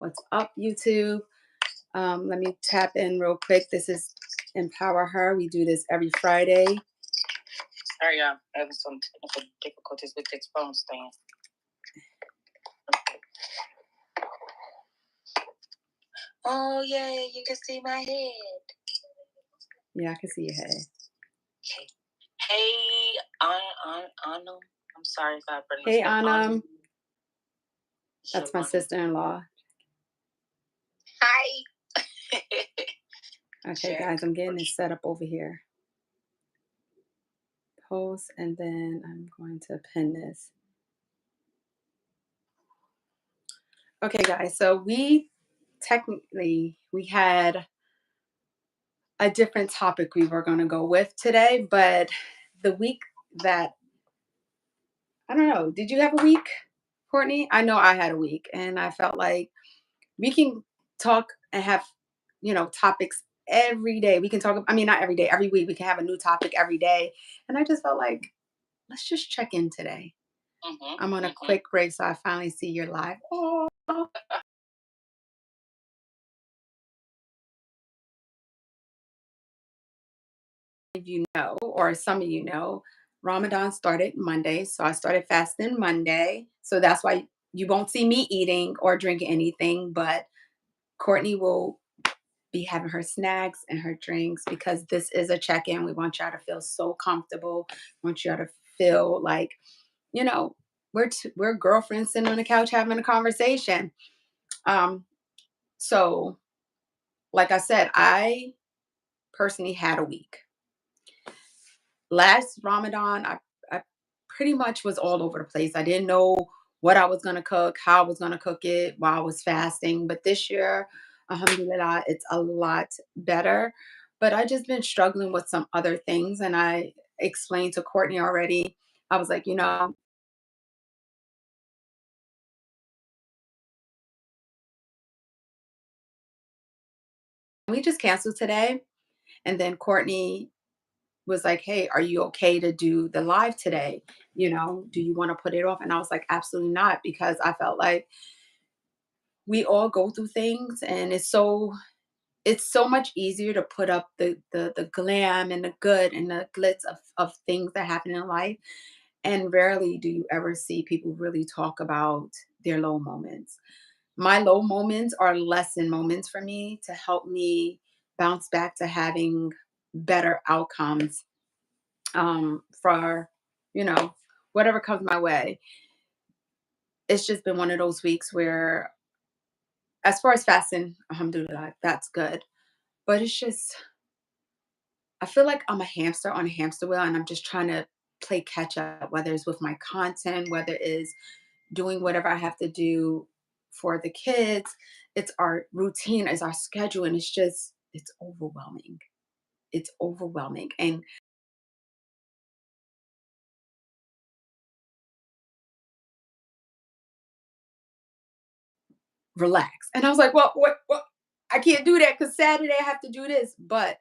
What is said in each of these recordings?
What's up, YouTube? Let me tap in real quick. This is Empower Her. We do this every Friday. Sorry, having some technical difficulties with this phone stand. Oh, yeah, you can see my head. Yeah, I can see your head. Okay. Hey, Anam. I'm sorry if I pronounced Hey, that. Anam. That's my Shalom. sister-in-law. Hi. Okay, Check. guys, I'm getting it set up over here. Post, and then I'm going to pin this. Okay, guys, so we had a different topic we were going to go with today, but the week that, I don't know, did you have a week, Courtney? I know I had a week, and I felt like we can talk and have, topics every day. We can talk, I mean, not every day, every week. We can have a new topic every day. And I just felt like, let's just check in today. I'm on a quick break, so I finally see you're live. Oh. If you know, or some of you know, Ramadan started Monday. So I started fasting Monday. So that's why you won't see me eating or drinking anything, but Courtney will be having her snacks and her drinks because this is a check-in. We want y'all to feel so comfortable. We want y'all to feel like, you know, we're girlfriends sitting on the couch having a conversation. So like I said, I personally had a week. Last Ramadan, I pretty much was all over the place. I didn't know what I was going to cook, how I was going to cook it while I was fasting. But this year, alhamdulillah, it's a lot better. But I just been struggling with some other things. And I explained to Courtney already. I was like, we just canceled today. And then Courtney was like, hey, are you okay to do the live today? Do you want to put it off? And I was like, absolutely not, because I felt like we all go through things, and it's so much easier to put up the glam and the good and the glitz of things that happen in life. And rarely do you ever see people really talk about their low moments. My low moments are lesson moments for me to help me bounce back to having better outcomes, for whatever comes my way. It's just been one of those weeks where, as far as fasting, alhamdulillah, that's good. But it's just, I feel like I'm a hamster on a hamster wheel, and I'm just trying to play catch up, whether it's with my content, whether it's doing whatever I have to do for the kids. It's our routine, it's our schedule, and it's overwhelming. It's overwhelming. And relax. And I was like, well, what? I can't do that because Saturday I have to do this. But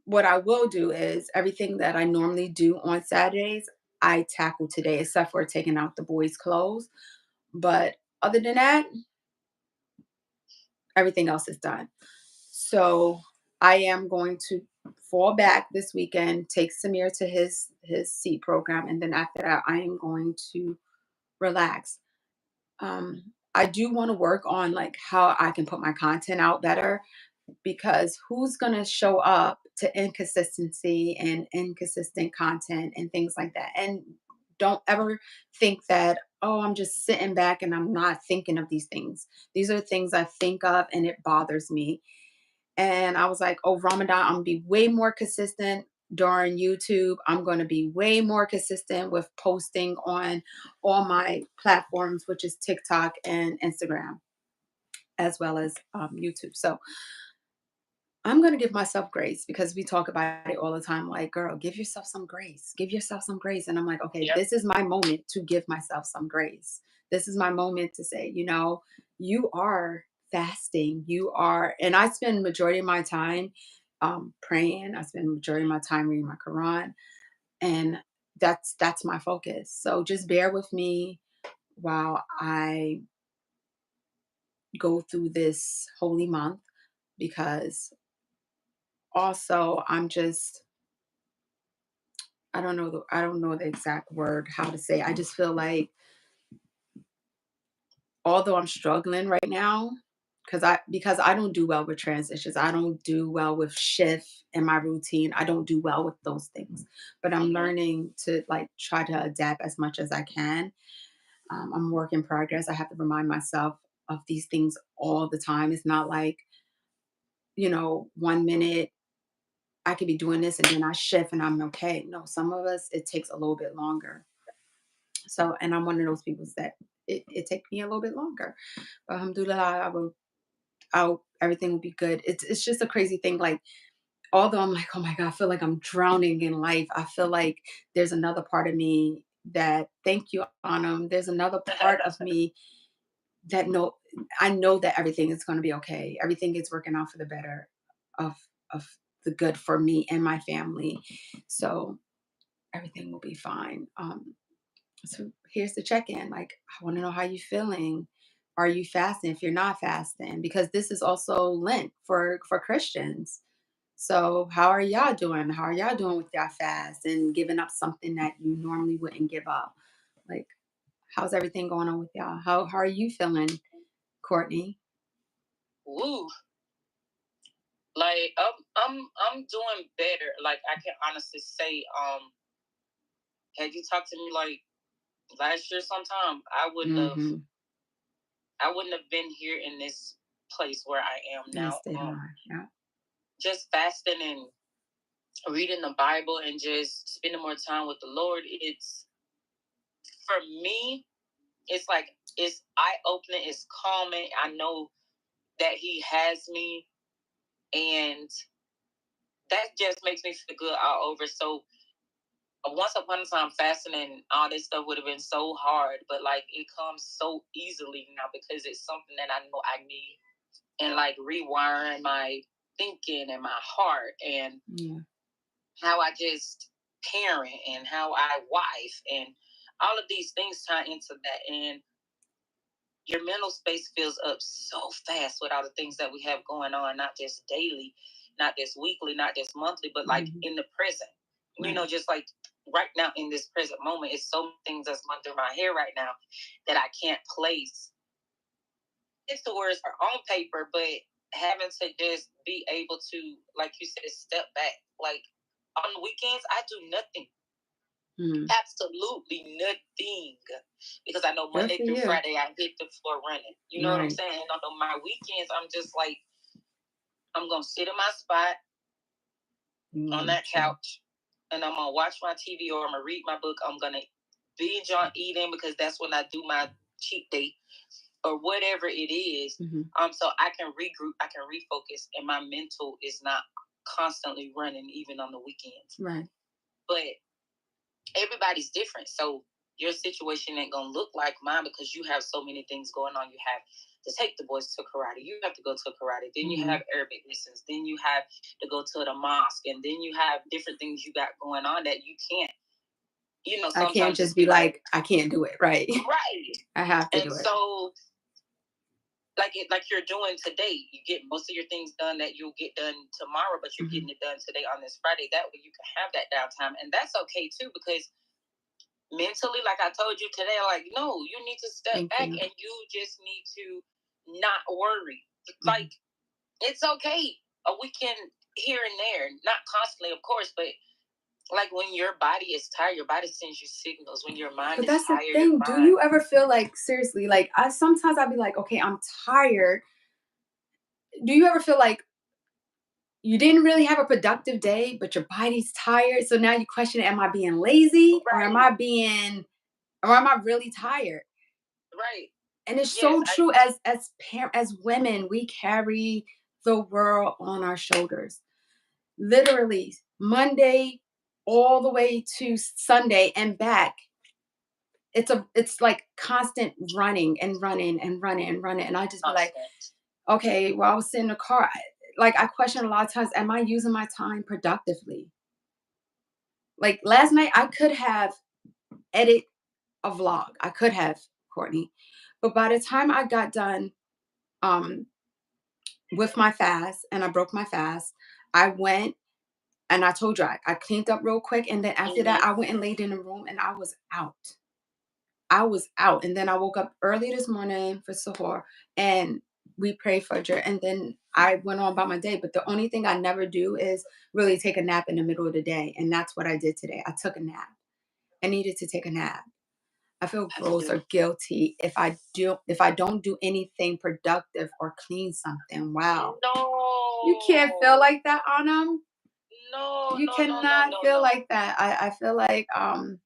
what I will do is everything that I normally do on Saturdays, I tackle today, except for taking out the boys' clothes. But other than that, everything else is done. So I am going to fall back this weekend, take Samir to his seat program, and then after that, I am going to relax. I do want to work on like how I can put my content out better, because who's going to show up to inconsistency and inconsistent content and things like that? And don't ever think that, oh, I'm just sitting back and I'm not thinking of these things. These are things I think of, and it bothers me. And I was like, oh, Ramadan, I'm going to be way more consistent during YouTube. I'm going to be way more consistent with posting on all my platforms, which is TikTok and Instagram, as well as YouTube. So I'm going to give myself grace, because we talk about it all the time. Like, girl, give yourself some grace. Give yourself some grace. And I'm like, okay, Yep. this is my moment to give myself some grace. This is my moment to say, you are fasting. You are, and I spend majority of my time praying. I spend majority of my time reading my Quran, and that's my focus. So just bear with me while I go through this holy month because also I'm just I don't know the exact word how to say. I just feel like although I'm struggling right now because I don't do well with transitions. I don't do well with shift in my routine. I don't do well with those things. But I'm Mhm. learning to like try to adapt as much as I can. I'm a work in progress. I have to remind myself of these things all the time. It's not like, 1 minute I could be doing this and then I shift and I'm okay. No, some of us, it takes a little bit longer. So, and I'm one of those people that it takes me a little bit longer. But alhamdulillah, everything will be good. It's just a crazy thing. Like, although I'm like, oh my God, I feel like I'm drowning in life. I feel like there's another part of me that thank you, Anam. There's another part of me that I know that everything is gonna be okay. Everything is working out for the better of of the good for me and my family. So everything will be fine. So here's the check-in. Like, I want to know how you feeling. Are you fasting if you're not fasting? Because this is also Lent for Christians. So how are y'all doing? How are y'all doing with y'all fast and giving up something that you normally wouldn't give up? Like, how's everything going on with y'all? How are you feeling, Courtney? Woo. Like I'm doing better. Like I can honestly say, had you talked to me like last year sometime, Mm-hmm. I wouldn't have been here in this place where I am Yes, now. they are. Yeah. Just fasting and reading the Bible and just spending more time with the Lord. It's for me, it's like it's eye opening, it's calming. I know that He has me, and that just makes me feel good all over. So once upon a time, fasting and all this stuff would have been so hard, but like it comes so easily now because it's something that I know I need, and like rewiring my thinking and my heart and Yeah. how I just parent and how I wife and all of these things tie into that. And your mental space fills up so fast with all the things that we have going on, not just daily, not just weekly, not just monthly, but like Hmm. in the present. You Right. know, just like right now in this present moment, it's so many things that's going through my head right now that I can't place into words or on paper, but having to just be able to, like you said, step back. Like on the weekends, I do nothing, Mm. absolutely nothing, because I know Good Monday for through you. Friday I hit the floor running. You know what I'm Right. saying? And on my weekends, I'm just like, I'm gonna sit in my spot on that True. couch, and I'm gonna watch my TV or I'm gonna read my book. I'm gonna binge on eating because that's when I do my cheat day or whatever it is. Hmm. So I can regroup, I can refocus, and my mental is not constantly running even on the weekends. Right. But everybody's different. So your situation ain't gonna look like mine because you have so many things going on. You have to take the boys to karate. You have to go to karate. Then you Hmm. have Arabic lessons. Then you have to go to the mosque. And then you have different things you got going on that you can't, I can't sometimes just just be be like, like, I can't do it. Right. right. I have to And do it. so like you're doing today, you get most of your things done that you'll get done tomorrow, but you're Hmm. getting it done today on this Friday. That way you can have that downtime. And that's okay too, because mentally, like I told you today, like, no, you need to step Thank back you. and you just need to not worry. Hmm. Like, it's okay. A weekend here and there, not constantly, of course, but like when your body is tired, your body sends you signals. When your mind But is that's the tired, your thing. Do mind, you ever feel like seriously, like I sometimes I'll be like, okay, I'm tired. Do you ever feel like you didn't really have a productive day, but your body's tired? So now you question, am I being lazy right, or am I really tired? right. And it's Yes, so true as women, we carry the world on our shoulders. Literally Monday all the way to Sunday and back. It's like constant running and running and running and running. And I just be like, constant. okay, well, I was sitting in the car. Like I question a lot of times, am I using my time productively? Like last night, I could have edit a vlog. I could have, Courtney. But by the time I got done um, with my fast and I broke my fast. I went and I told you I cleaned up real quick. And then after that, Mhm. I went and laid in the room and I was out. I was out. And then I woke up early this morning for Sahur and we prayed for her. And then I went on about my day. But the only thing I never do is really take a nap in the middle of the day. And that's what I did today. I took a nap. I needed to take a nap. I feel gross or Absolutely. guilty if I don't do anything productive or clean something. Wow. You can't feel No. like that, Anam. No, You no, no, no, cannot no, feel no. like that. I feel like Mm-mm.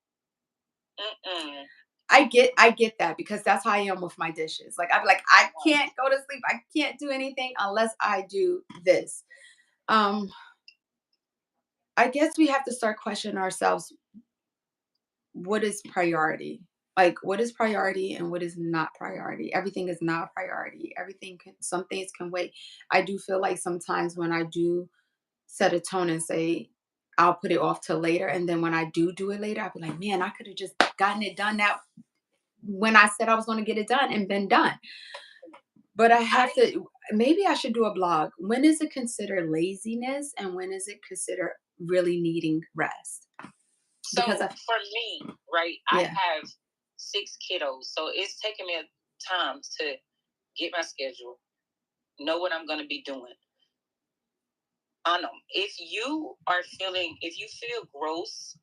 I get that because that's how I am with my dishes. Like I'm like, I can't go to sleep. I can't do anything unless I do this. Um, I guess we have to start questioning ourselves, what is priority? Like what is priority and what is not priority? Everything is not priority. Everything can some things can wait. I do feel like sometimes when I do set a tone and say I'll put it off till later, and then when I do it later, I'll be like, man, I could have just gotten it done now when I said I was going to get it done and been done. But I I have to, maybe I should do a blog. When is it considered laziness and when is it considered really needing rest? Because so I, for me, right, I yeah, have 6 kiddos, so it's taking me a time to get my schedule, know what I'm going to be doing. I know if you feel gross,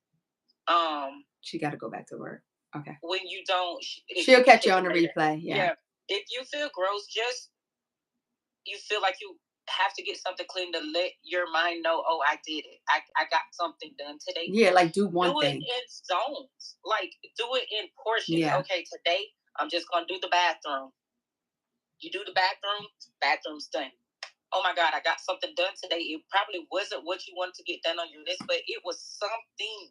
um, she got to go back to work. Okay. when you don't, if She'll you can catch catch you on it the later, replay. Yeah. yeah. If you feel gross, just you feel like you have to get something clean to let your mind know, oh, I did it. I got something done today. Yeah. Like do one Do it thing. in zones. Like do it in portions. Yeah. Okay, today I'm just gonna do the bathroom. You do the bathroom, bathroom's done. Oh my God, I got something done today. It probably wasn't what you wanted to get done on your list, but it was something.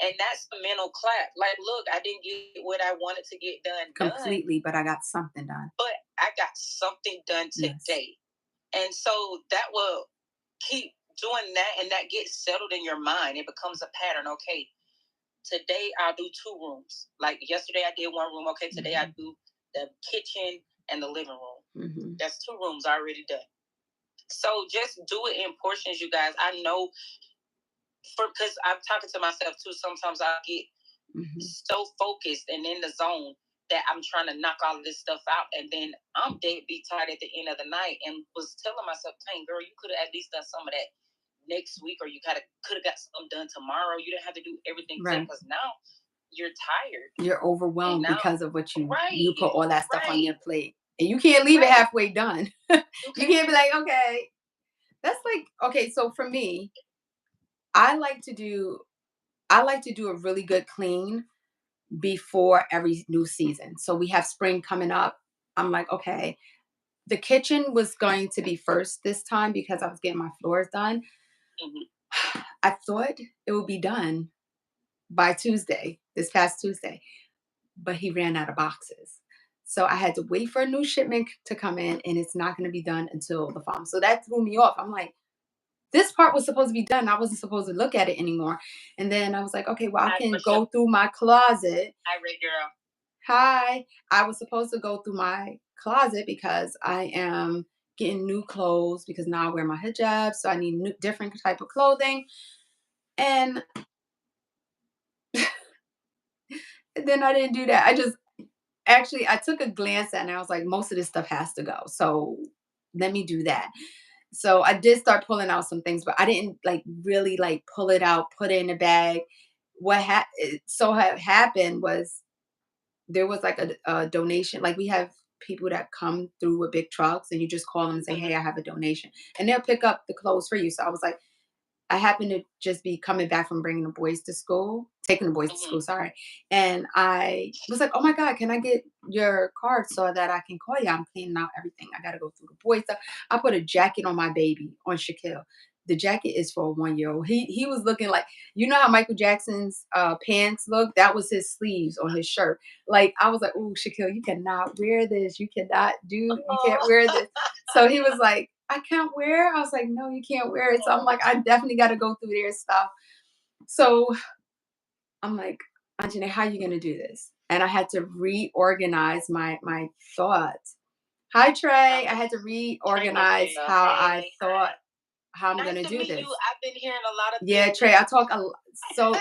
And that's the mental clap. Like, look, I didn't get what I wanted to get done, Completely, but I got something done. but I got something done Yes. today. And so that will keep doing that and that gets settled in your mind. It becomes a pattern. Okay, today I'll do 2 rooms. Like yesterday I did 1 room. Okay, today I Hmm. do the kitchen and the living room. Hmm. That's 2 rooms already done. So just do it in portions, you guys. I know for because I'm talking to myself too. Sometimes I get Hmm. so focused and in the zone that I'm trying to knock all of this stuff out, and then I'm deadbeat tired at the end of the night, and was telling myself, "Dang, girl, you could have at least done some of that next week, or you could have got something done tomorrow. You didn't have to do everything today Right. because now you're tired, You're and overwhelmed now because of what you right, put all that stuff on right, your plate. And you can't leave it right. halfway done. You You can't. can't be like, okay, that's like okay, so for me, I like to do I like to do a really good clean before every new season. So we have spring coming up. I'm like, okay, the kitchen was going to be first this time because I was getting my floors done. Mhm. I thought it would be done by Tuesday, this past Tuesday, but he ran out of boxes. So I had to wait for a new shipment to come in and it's not going to be done until the fall. So that threw me off. I'm like, this part was supposed to be done. I wasn't supposed to look at it anymore. And then I was like, okay, well, I I can for sure. go through my closet. I read girl. Hi. I was supposed to go through my closet because I am getting new clothes because now I wear my hijab. So I need new, different type of clothing. And then I didn't do that. I just actually I took a glance at it and I was like, most of this stuff has to go. So let me do that. So I did start pulling out some things, but I didn't like really like pull it out, put it in a bag. Had happened was there was like a donation. Like we have people that come through with big trucks, and you just call them and say, "Hey, Mhm. I have a donation," and they'll pick up the clothes for you. So I was like, I happened to just be coming back from bringing the boys to school, taking the boys to Mhm. school, sorry. And I was like, oh my God, can I get your card so that I can call you? I'm cleaning out everything. I got to go through the boys stuff. I put a jacket on my baby, on Shaquille. The jacket is for a 1 year old. He was looking like, you know how Michael Jackson's pants look? That was his sleeves on his shirt. Like, I was like, oh, Shaquille, you cannot wear this. You can't Oh. wear this. So he was like, I can't wear. I was like, no, you can't wear it. So I'm like, I definitely got to go through their stuff. So I'm like, Anjanae, how are you gonna do this? And I had to reorganize my thoughts. Hi, Trey. I Um, had to okay, reorganize how I hey, thought how I'm nice gonna to do meet you. this. I've been hearing a lot of Yeah, good Trey, I things. talk so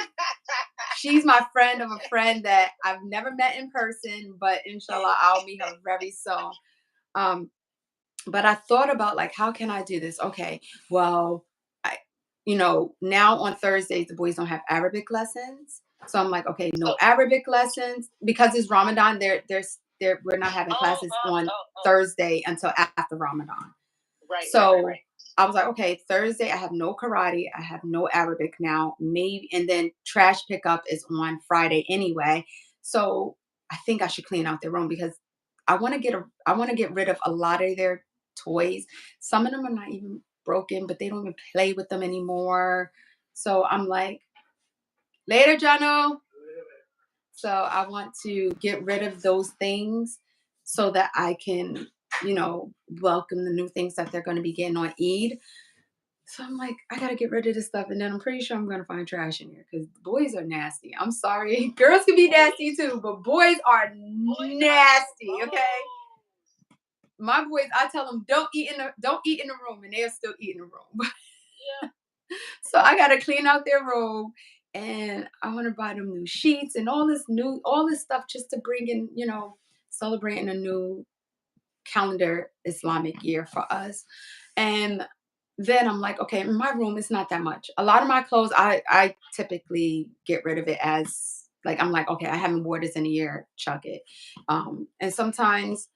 she's my friend of a friend that I've never met in person, but inshallah I'll meet her very soon. Um, but I thought about like, how can I do this? Okay, well, I, now on Thursdays the boys don't have Arabic lessons, so I'm like, okay, So, no Arabic lessons because it's Ramadan. We're not having classes on oh, Thursday until after Ramadan. right. So I was like, okay, Thursday, I have no karate, I have no Arabic now, maybe, and then trash pickup is on Friday anyway. So I think I should clean out their room because I want to get rid of a lot of their toys. Some of them are not even broken, but they don't even play with them anymore. So I'm like, later, Jono. So I want to get rid of those things so that I can, welcome the new things that they're going to be getting on Eid. So I'm like, I gotta get rid of this stuff, and then I'm pretty sure I'm gonna find trash in here because boys are nasty. I'm sorry, girls can be nasty too, but boys are nasty. Okay, my boys, I tell them don't eat in the room, and they'll still eat in the room. Yeah. So I gotta clean out their room, and I want to buy them new sheets and all this stuff just to bring in, celebrating a new calendar Islamic year for us. And then I'm like, okay, in my room it's not that much. A lot of my clothes, I typically get rid of it as like I'm like, okay, I haven't worn this in a year, chuck it. And sometimes,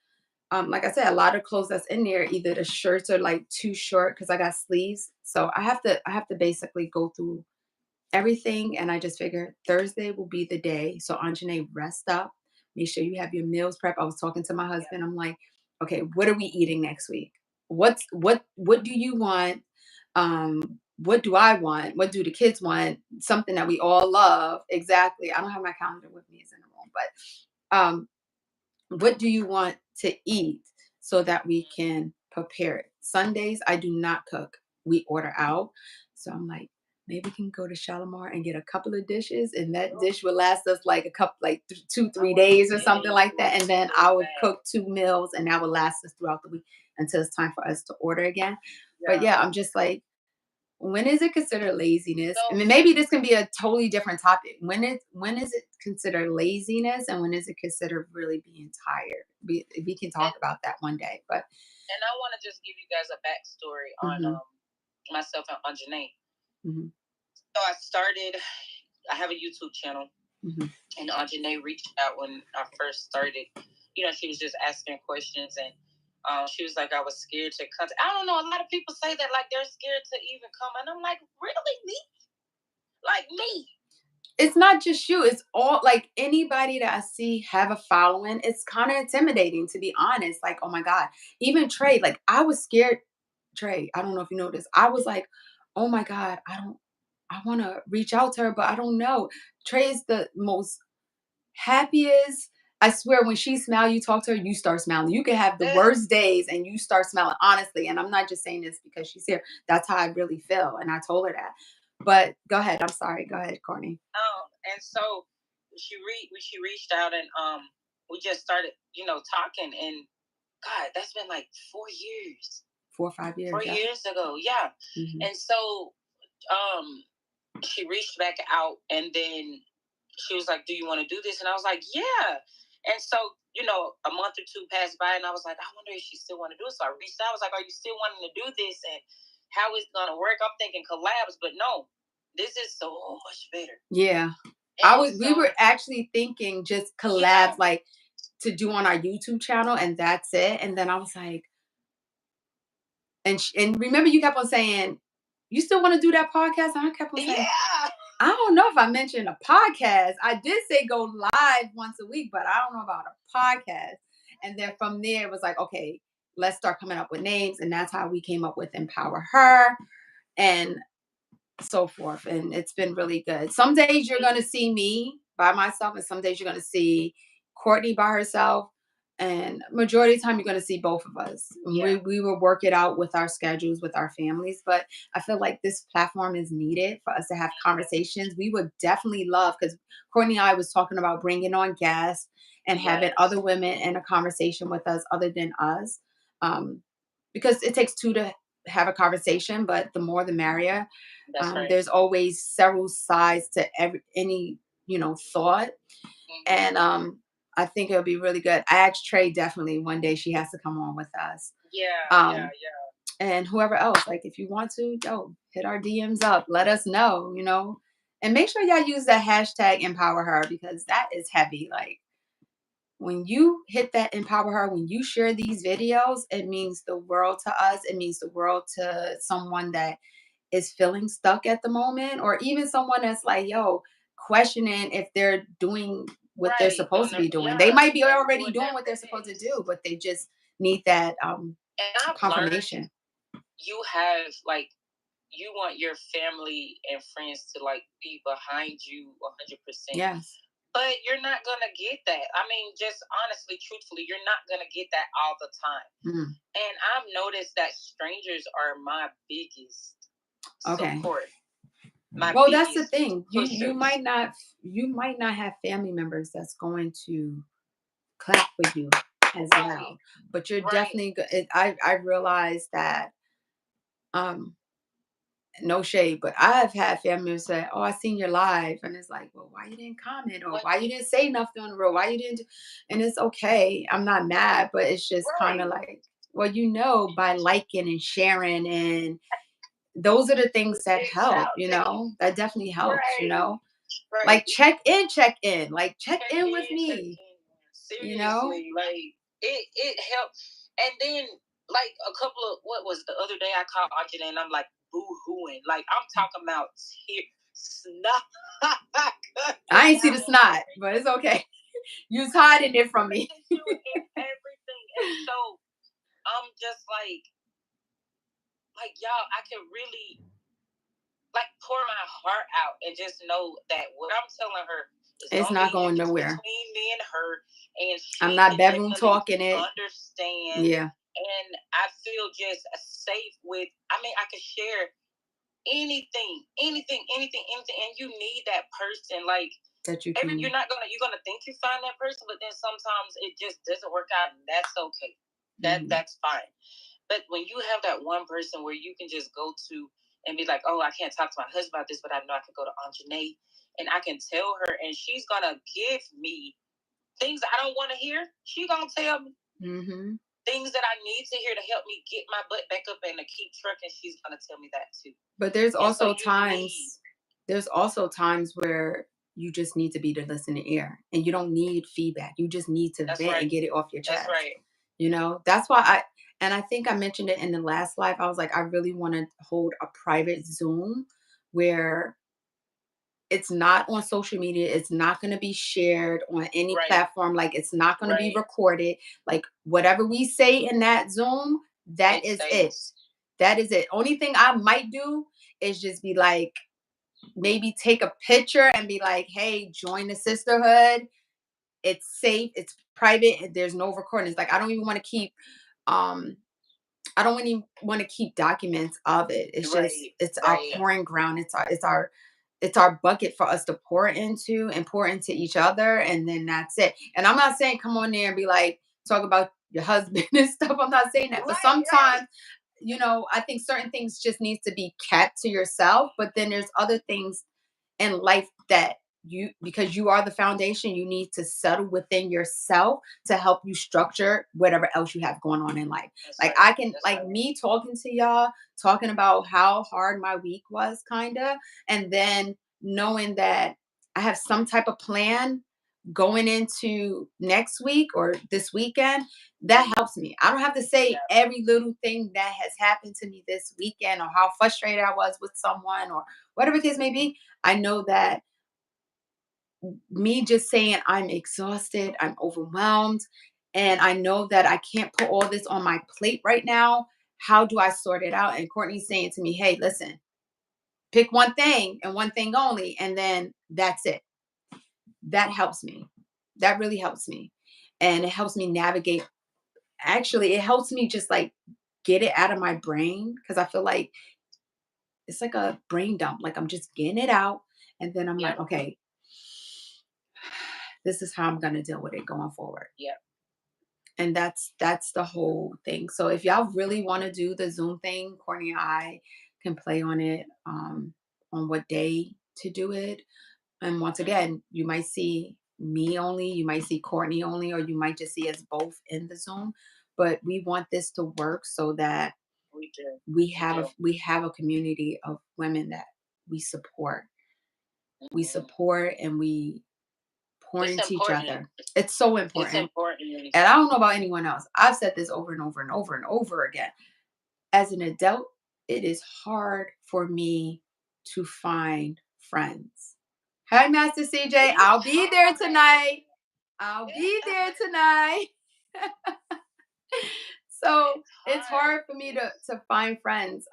like I said, a lot of clothes that's in there, either the shirts are like too short because I got sleeves. So I have to basically go through everything. And I just figured Thursday will be the day. So Anjanae, rest up. Make sure you have your meals prep. I was talking to my husband. I'm like, okay, what are we eating next week? What do you want? What do I want? What do the kids want? Something that we all love. Exactly. I don't have my calendar with me, it's in the room, but what do you want to eat so that we can prepare it? Sundays, I do not cook. We order out. So I'm like, maybe we can go to Shalimar and get a couple of dishes, and that dish will last us like a couple, like 2, 3 days or something like that. And then I would cook 2 meals, and that would last us throughout the week until it's time for us to order again. But yeah, I'm just like, when is it considered laziness? So, And then maybe this can be a totally different topic. When is it considered laziness, and when is it considered really being tired? We can talk and about that one day. But and I want to just give you guys a backstory on hmm myself and Anjanae. hmm So I started. I have a YouTube channel, hmm and Anjanae reached out when I first started. She was just asking questions, and she was like, I was scared to contact. I don't know. A lot of people say that like they're scared to even come, and I'm like, really, me? Like me? it's not just you. It's all like anybody that I see have a following. It's kind of intimidating, to be honest. Like, oh my God. Even Trey, like I was scared. Trey, I don't know if you know this. I was like, oh my God, I want to reach out to her, but I don't know. Trey is the most happiest. I swear, when she smiles, you talk to her, you start smiling. You can have the worst days and you start smiling, honestly. And I'm not just saying this because she's here. That's how I really feel. And I told her that. But go ahead. I'm sorry. Go ahead, Courtney. And so she reached out, and we just started talking, and God, that's been like 4 years. 4 or 5 years. 4 years ago, yeah. And so um she reached back out, and then she was like, do you want to do this? And I was like, yeah. And so a month or two passed by, and I was like, I wonder if she still want to do it. So I reached out. I was like, are you still wanting to do this, and how is it gonna work? I'm thinking collabs, but no, this is so much better. Yeah. We were actually thinking just collabs, like to do on our YouTube channel, and that's it. And then I was like, and remember, you kept on saying, you still want to do that podcast? And I kept on saying, yeah. I don't know if I mentioned a podcast. I did say go live once a week, but I don't know about a podcast. And then from there, it was like, okay, let's start coming up with names. And that's how we came up with Empower Her and so forth. And it's been really good. Some days you're going to see me by myself, and some days you're going to see Courtney by herself. And majority of the time, you're going to see both of us. Yeah. We will work it out with our schedules, with our families. But I feel like this platform is needed for us to have conversations. We would definitely love, because Courtney and I was talking about bringing on guests and having other women in a conversation with us other than us. um, because it takes two to have a conversation, but the more the merrier. That's right. There's always several sides to any thought, and Mhm. I think it'll be really good. I asked Trey definitely one day she has to come on with us. Yeah, yeah, Um, yeah. and whoever else, like if you want to, hit our DMs up, let us know, and make sure y'all use that hashtag empower her because that is heavy. Like when you hit that empower her, when you share these videos, it means the world to us. It means the world to someone that is feeling stuck at the moment, or even someone that's like, yo, questioning if they're doing what they're Right. supposed to be doing. They might be already Doing doing that what they're supposed to fast. do, but they just need that And I've learned confirmation. you have like you want your family and friends to like be behind you 100%. Yes. But you're not gonna get that. I mean, just honestly, truthfully, you're not gonna get that all the time. Mm. And I've noticed that strangers are my biggest Okay. support, my Well, that's the biggest thing. pushers. You might not have family members that's going to clap for you as Right, loud, but you're right, definitely I realize that um no shade, but I've had family members say, "Oh, I seen your live," and it's like, "Well, why you didn't comment, or what, why you didn't say nothing on the road? Why you didn't?" And it's okay. I'm not mad, but it's just kind of right. like, well, by liking and sharing, and those are the things that help. Exactly. That definitely helps. Right, Like right. check in, like check Check in with in, check me. in. You know, Seriously, like it helps. And then like a couple of what was the other day I called Anjanae and I'm like boo hooing. Like I'm talking about tear snot I coming ain't see the out of snot, my but it's okay. You was hiding it from me. tissue and everything. And so I'm just like y'all, I can really like pour my heart out and just know that what I'm telling her is It's gonna not be going it's nowhere. between me and her, and I'm she not can bedroom definitely talking it. understand. Yeah, And I feel just safe with. I mean, I can share anything, and you need that person. Like that you every, can. you're gonna think you find that person, but then sometimes it just doesn't work out, and that's okay. Mhm. That's fine. But when you have that one person where you can just go to and be like, oh, I can't talk to my husband about this, but I know I can go to Anjanae and I can tell her, and she's gonna give me things I don't want to hear. She's gonna tell me Mhm. things that I need to hear to help me get my butt back up and to keep trucking. She's gonna tell me that too. But And so you need there's also times where you just need to be the listening ear, and you don't need feedback. You just need to that's vent right. and get it off your That's chest. right. That's why and I think I mentioned it in the last live. I was like, I really want to hold a private Zoom where it's not on social media. It's not going to be shared on any Right. platform. Like it's not going to be Right. recorded. Like whatever we say in that Zoom, that It is it. stays. That is it. Only thing I might do is just be like, maybe take a picture and be like, hey, join the sisterhood. It's safe, it's private, and there's no recording. It's like I don't even want to keep um I don't really want to keep documents of it. It's just Right. it's our Right. pouring ground. It's our bucket for us to pour into and pour into each other, and then that's it. And I'm not saying come on there and be like talk about your husband and stuff. I'm not saying that, but Right. Right. sometimes I think certain things just needs to be kept to yourself. But then there's other things in life that because you are the foundation, you need to settle within yourself to help you structure whatever else you have going on in life. That's Like right. I can That's like right. me talking to y'all, talking about how hard my week was kind of, and then knowing that I have some type of plan going into next week or this weekend, that helps me. I don't have to say Yeah. every little thing that has happened to me this weekend or how frustrated I was with someone or whatever the case may be. I know that me just saying I'm exhausted, I'm overwhelmed, and I know that I can't put all this on my plate right now. How do I sort it out? And Courtney's saying to me, hey, listen, pick one thing and one thing only, and then that's it. That helps me. That really helps me. And it helps me navigate. Actually, it helps me just like get it out of my brain because I feel like it's like a brain dump. Like I'm just getting it out. And then I'm Yeah. like, okay, this is how I'm going to deal with it going forward. Yeah. And that's the whole thing. So if y'all really want to do the Zoom thing, Courtney and I can play on it, on what day to do it. And once Mhm. again, you might see me only, you might see Courtney only, or you might just see us both in the Zoom. But we want this to work so that We do. We we do. have a community of women that we support. We Mhm. support and we pour It's into each important. other. It's so It's important. important. And I don't know about anyone else. I've said this over and over and over and over again. As an adult, it is hard for me to find friends. Hey, Master CJ, It's I'll be there hard. tonight. I'll be there tonight. So It's it's hard. hard for me to find friends.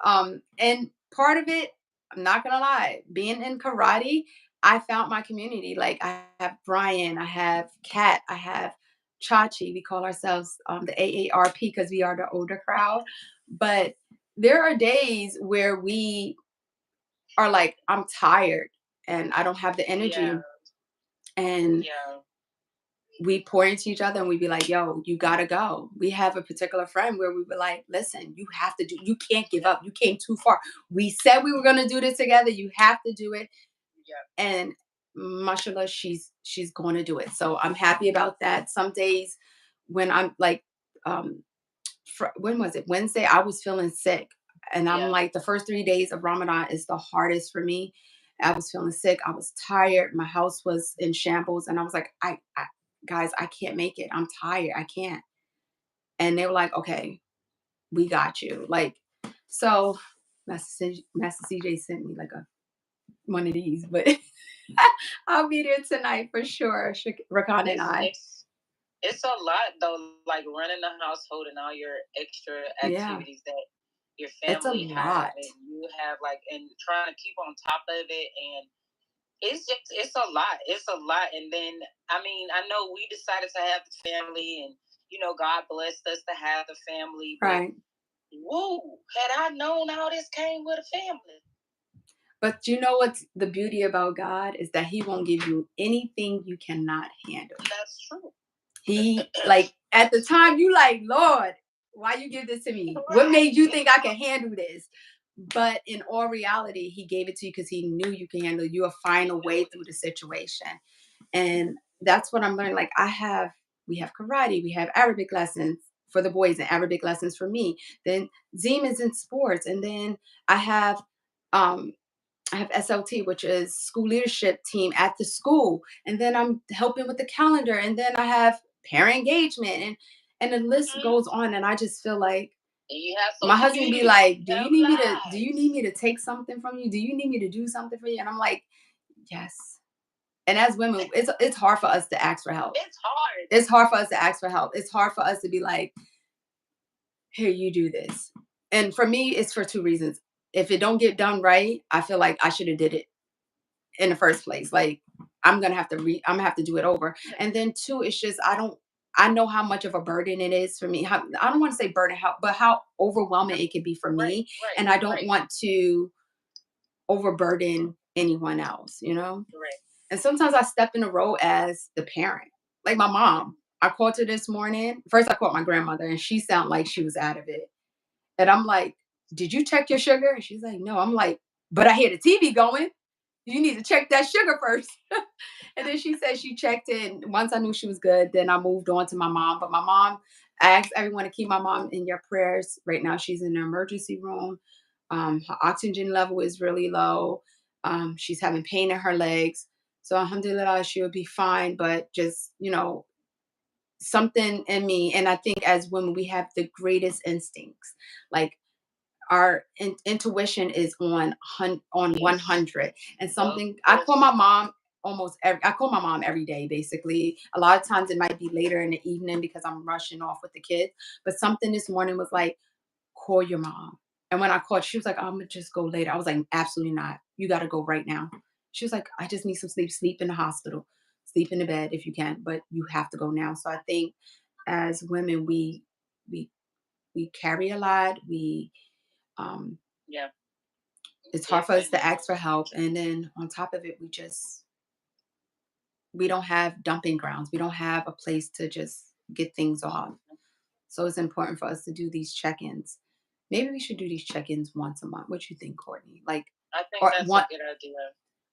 And part of it, I'm not gonna lie, being in karate, I found my community. Like I have Brian, I have Kat, I have Chachi. We call ourselves the AARP because we are the older crowd. But there are days where we are like, I'm tired and I don't have the Yeah. energy. And Yeah. we pour into each other and we be like, yo, you gotta go. We have a particular friend where we were like, listen, you have to do, you can't give up. You came too far. We said we were gonna do this together. You have to do it. Yeah. And mashallah, she's going to do it. So I'm happy about that. Some days when I'm like, um, when was it? Wednesday, I was feeling sick. And I'm Yeah. like, the first 3 days of Ramadan is the hardest for me. I was feeling sick. I was tired. My house was in shambles. And I was like, guys, I can't make it. I'm tired. I can't. And they were like, okay, we got you. Like, so Master CJ sent me like a one of these, but I'll be there tonight for sure. Rakan and It's I. it's it's a lot though, like running the household and all your extra Yeah, activities that your it's a family have lot. and you have, like, and trying to keep on top of it, and it's a lot. It's a lot. And then, I mean, I know we decided to have the family, and God blessed us to have the family, but Right. woo, had I known all this came with a family. But you know what's the beauty about God is that He won't give you anything you cannot handle. That's true. He like at the That's true. time you like, Lord, why you give this to me? What made you Right. think I can handle this? But in all reality, he gave it to you because he knew you can handle it. You'll find He a knew way it. through the situation. And that's what I'm learning. Like we have karate, we have Arabic lessons for the boys and Arabic lessons for me. Then Zim is in sports. And then I have um I have SLT, which is school leadership team at the school. And then I'm helping with the calendar. And then I have parent engagement and the list Mhm. goes on. And I just feel like And you have my social husband be media. like, You have do you need lives. me to take something from you? Do you need me to do something for you? And I'm like, yes. And as women, it's hard for us to ask for help. It's hard. It's hard for us to ask for help. It's hard for us to be like, here, you do this. And for me, it's for two reasons. If it don't get done right, I feel like I should have did it in the first place. Like I'm gonna have to do it over. And then two, it's just I know how much of a burden it is for me. How I don't want to say burden, but how overwhelming it can be for Right, me. right, And I don't right, want to overburden anyone else, you know? right. And sometimes I step in the role as the parent. Like my mom. I called her this morning. First I called my grandmother and she sounded like she was out of it. And I'm like, did you check your sugar? And she's like, no. I'm like, but I hear the TV going. You need to check that sugar first. And then she said she checked it. And once I knew she was good, then I moved on to my mom. But my mom, I asked everyone to keep my mom in your prayers. Right now, she's in the emergency room. Her oxygen level is really low. She's having pain in her legs. So, alhamdulillah, she'll be fine. But just, something in me. And I think as women, we have the greatest instincts. Like, our intuition is on Yes. 100 and Yup. something I call my Yes. mom I call my mom every day basically. A lot of times it might be later in the evening because I'm rushing off with the kids, but something this morning was like, call your mom. And when I called, she was like, I'm gonna just go later. I was like, absolutely not, you got to go right now. She was like, I just need some sleep in the hospital, sleep in the bed if you can, but you have to go now. So I think as women we we carry a lot. We um Yeah. it's hard for us to Definitely. ask for help. And then on top of it, we don't have dumping grounds. We don't have a place to just get things off. So it's important for us to do these check-ins. Maybe we should do these check-ins once a month. What you think, Courtney? Like, I think or that's a one, good idea.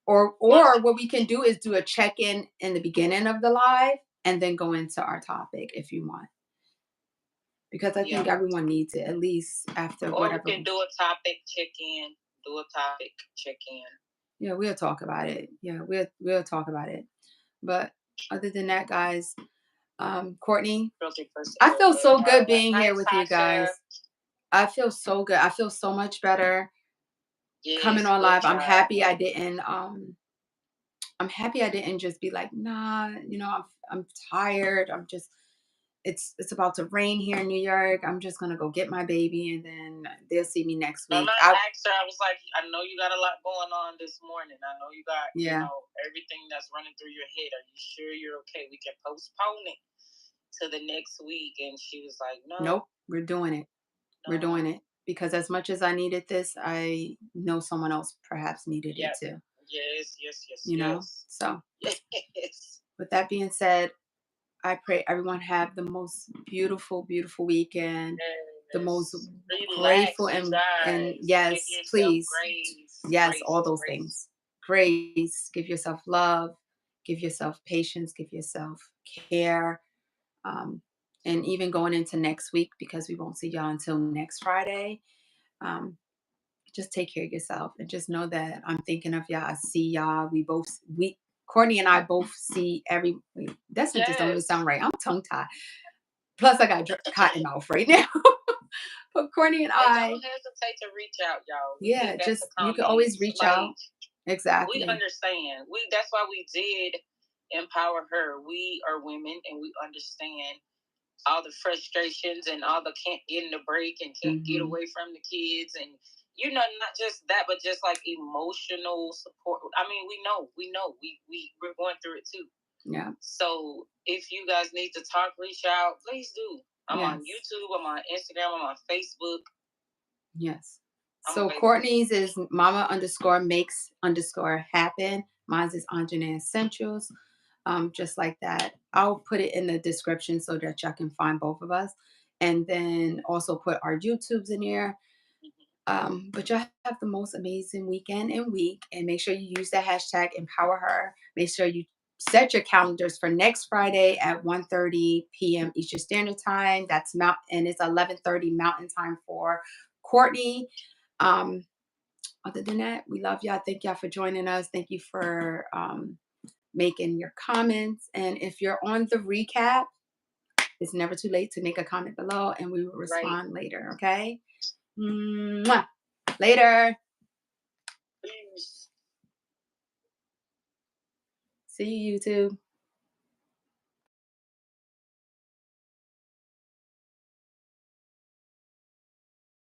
Once, or what we can do is do a check-in in the beginning of the live and then go into our topic if you want, because I yeah. think everyone needs it at least after Or we whatever. can do a topic check in. Do a topic check in. Yeah, we'll talk about it. Yeah, we'll talk about it. But other than that, guys, Courtney, Filter first. I feel so good being Hi, here with you Sasha. guys. I feel so good. I feel so much better coming Yes, on good live. job. I'm happy I didn't just be like, nah, I'm tired. It's about to rain here in New York. I'm just gonna go get my baby and then they'll see me next Mama week. I asked her, I was like, I know you got a lot going on this morning. I know you got, Yeah. everything that's running through your head. Are you sure you're okay? We can postpone it to the next week. And she was like, Nope, no, we're doing it. We're no. doing it because as much as I needed this, I know someone else perhaps needed it Yeah. too, Yes, yes, yes, you know? yes. So, Yes. with that being said, I pray everyone have the most beautiful, beautiful weekend, the most Yes. grateful Relax, you and guys. Give yes, yourself please. grace. Yes, all Grace, those grace. things. Grace, give yourself love, give yourself patience, give yourself care. Um, and even going into next week, because we won't see y'all until next Friday. Um, just take care of yourself and just know that I'm thinking of y'all. I see y'all. We Courtney and I both see every. Wait, that sentence don't even Yes. sound right. I'm tongue tied. Plus, I got cotton mouth right now. But Courtney and And don't I, hesitate to reach out, y'all. We yeah, need that to just you come can in. always reach Like, out. we Exactly. understand. That's why we did empower her. We are women and we understand all the frustrations and all the can't get in the break and can't get Hmm. away from the kids and not just that, but just like emotional support. I mean, we're going through it too. Yeah. So if you guys need to talk, reach out, please do. I'm on Yes. YouTube, I'm on Instagram, I'm on Facebook. Yes. I'm So available. Courtney's is mama underscore makes underscore happen. Mine's is Anjanae Essentials. Just like that. I'll put it in the description so that y'all can find both of us. And then also put our YouTubes in there. But y'all have the most amazing weekend and week. And make sure you use the hashtag empower her. Make sure you set your calendars for next Friday at 1:30 p.m. Eastern Standard Time. And it's 11:30 Mountain Time for Courtney. Um, Other than that, we love y'all. Thank y'all for joining us. Thank you for making your comments. And if you're on the recap, it's never too late to make a comment below and we will Right. respond later. Okay. Mwah. Later. Peace. See you, YouTube.